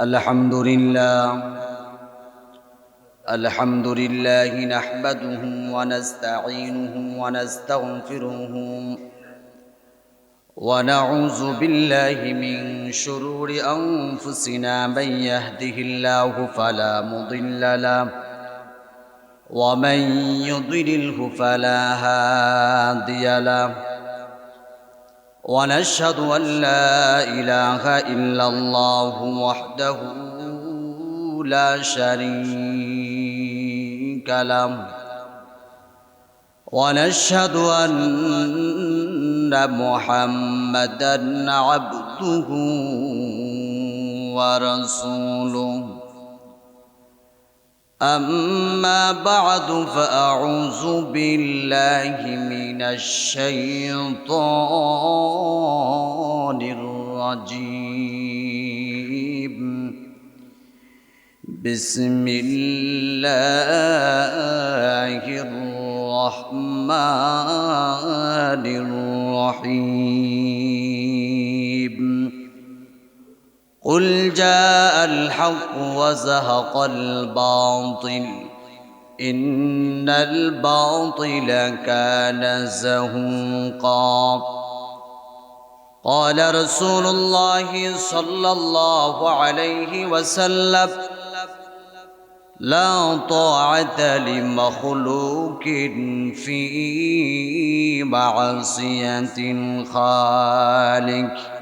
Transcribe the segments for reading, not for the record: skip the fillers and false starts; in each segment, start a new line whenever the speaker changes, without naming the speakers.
الحمد لله نحمده ونستعينه ونستغفره ونعوذ بالله من شرور أنفسنا من يهده الله فلا مضل له ومن يضلله فلا هادي له ونشهد أن لا إله إلا الله وحده لا شريك له ونشهد أن محمدًا عبده ورسوله أما بعد فأعوذ بالله من الشيطان الرجيم بسم الله الرحمن الرحيم قل جاء الحق وزهق الباطل إن الباطل كان زهوقا قال رسول الله صلى الله عليه وسلم لا طاعة لمخلوق في معصية الخالق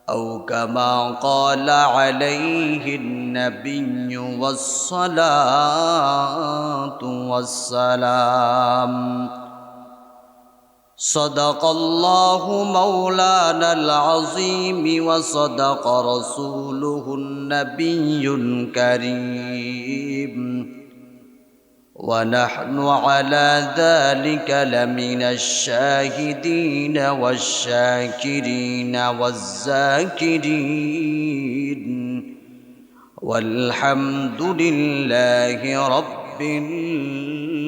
أو كما قال عليه النبي والصلاة والسلام صدق الله مولانا العظيم وصدق رسوله النبي الكريم ونحن على ذلك لمن الشاهدين والشاكرين والذاكرين والحمد لله رب العالمين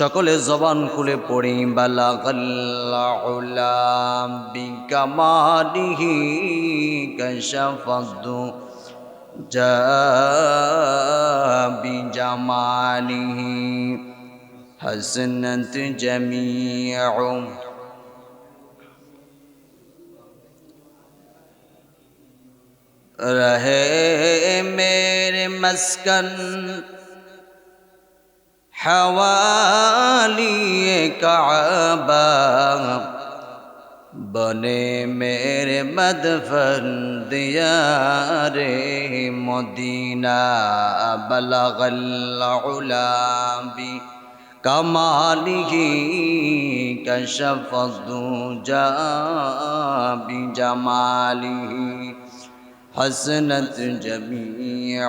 সকলে জবান খুলে পড়ি বালাগাল উলা বিকামালিহি কাশাফাদু جاء بجماله حسنت جميع رہے میرے مسکن حوالی کعبہ بنے میرے مدفن دیار مدینہ بلغ العلا بکمالہ کشف الدجى بجمالہ حسنت جمیع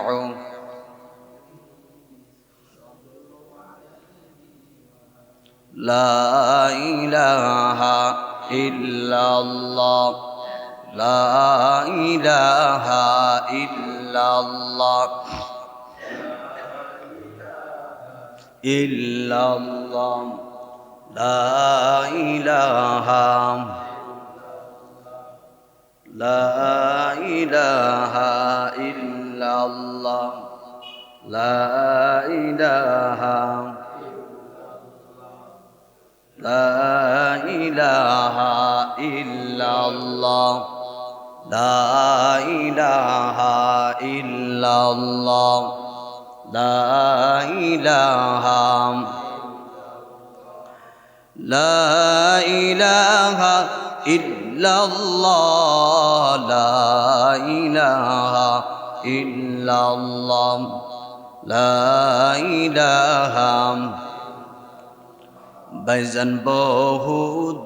لا الہ إلا الله لا إله إلا الله إلا الله لا إله لا إله إلا الله لا إله لا إله إلا الله لا إله إلا الله لا إله لا إله إلا الله لا إله إلا الله لا إله বাইজান বহু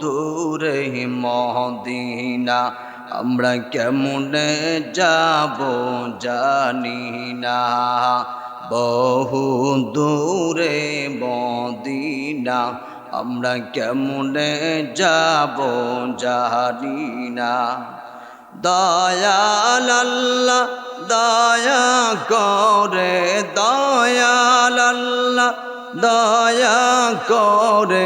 দূরে মদিনা আমরা কেমনে যাব জানি না বহু দূরে মদিনা আমরা কেমনে যাব জানি না দয়াল আল্লাহ দয়া করে দয়াল আল্লাহ দয়া করে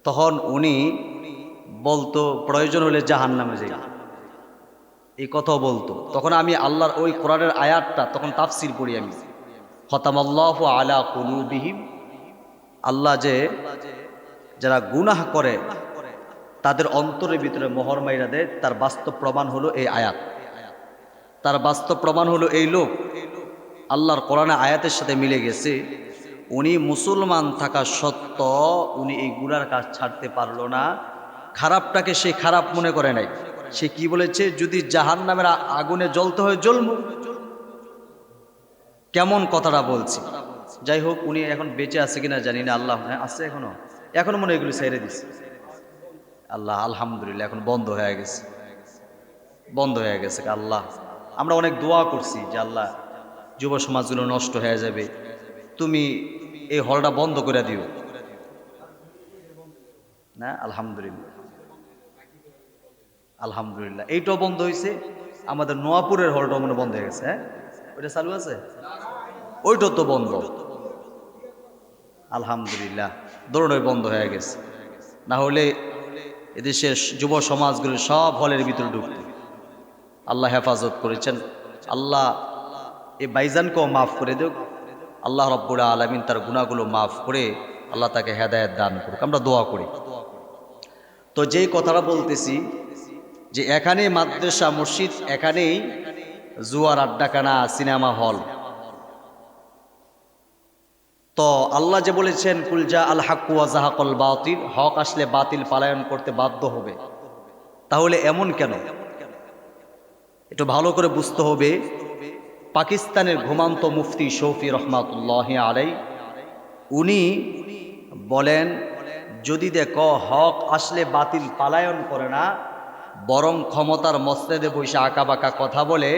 তখন উনি বলতো প্রয়োজন হলে জাহান্নামে যাই, এই কথাও বলতো। তখন আমি আল্লাহর ওই কোরআনের আয়াতটা তখন তাফসির পড়ি আমি, খতামাল্লাহু আলা কুলুবিহিম, আল্লাহ যে যারা গুনাহ করে তাদের অন্তরের ভিতরে মোহর মাইরা দেয়, তার বাস্তব প্রমাণ হলো এই আয়াত। তার বাস্তব প্রমাণ হলো এই লোক আল্লাহর কোরআনে আয়াতের সাথে মিলে গেছে। উনি মুসলমান থাকা সত্ত্বেও উনি এই গুনার কাজ ছাড়তে পারলো না। খারাপটাকে সে খারাপ মনে করে নাই। সে কি বলেছে, যদি জাহান্নামের আগুনে জ্বলতে হয় জ্বলবো। কেমন কথাটা বলছি। যাই হোক, উনি এখন বেঁচে আছে কিনা জানি না, আল্লাহ আছে এখনো মনে হয় এগুলো ছেড়ে দিছে আল্লাহ, আলহামদুলিল্লাহ। এখন বন্ধ হয়ে গেছে আল্লাহ। আমরা অনেক দোয়া করছি যে আল্লাহ যুব সমাজগুলো নষ্ট হয়ে যাবে, তুমি এই হলটা বন্ধ করে দিও না। আলহামদুলিল্লাহ এইটাও বন্ধ হয়েছে। আমাদের নোয়াপুরের হলটাও মনে বন্ধ হয়ে গেছে। হ্যাঁ, ওইটা চালু আছে, ওইটাও তো বন্ধ। আলহামদুলিল্লাহ, দৌড়ই বন্ধ হয়ে গেছে। না হলে এদেশের যুব সমাজগুলো সব হলের ভিতরে ঢুকত। আল্লাহ হেফাজত করেছেন। আল্লাহ এই বাইজানকেও মাফ করে দেব। আল্লাহ রব্বুল আলামিন তার গুনাহগুলো মাফ করে আল্লাহ তাকে হেদায়েত দান করুক, আমরা দোয়া করি। তো যেই কথাটা বলতেছি যে এখানে মাদ্রাসা মসজিদ, এখানেই জুয়ার আড্ডাখানা, সিনেমা হল। তো আল্লাহ যে বলেছেন কুলজা আল হাক্কু ওয়া যাহাকাল বাতিল, হক আসলে বাতিল পালায়ন করতে বাধ্য হবে। তাহলে এমন কেন, একটু ভালো করে বুঝতে হবে। পাকিস্তানের ঘুমান্ত মুফতি শফি রহমাতুল্লাহি আলাইহি উনি বলেন, যদি দেখো হক আসলে বাতিল পালায়ন করে না, বরং ক্ষমতার মসনদে বসে আঁকাবাঁকা কথা বলে,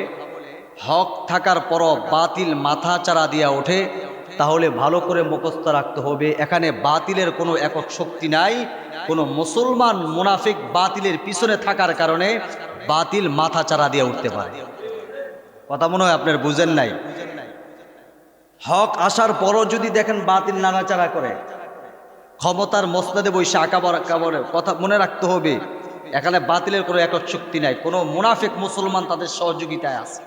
হক থাকার পরও বাতিল মাথা চারা দিয়া ওঠে, তাহলে ভালো করে মুখস্থ রাখতে হবে, এখানে বাতিলের কোনো একক শক্তি নাই। কোনো মুসলমান মুনাফিক বাতিলের পিছনে থাকার কারণে বাতিল মাথা চারা দিয়ে উঠতে পারে। কথা মনে হয় আপনার বুঝেন নাই। হক আসার পরও যদি দেখেন বাতিল নাড়াচাড়া করে, ক্ষমতার মসনদে বসে আঁকাবাঁকা বলে, কথা মনে রাখতে হবে এখানে বাতিলের কোনো একক শক্তি নাই, কোনো মুনাফিক মুসলমান তাদের সহযোগিতায় আছে।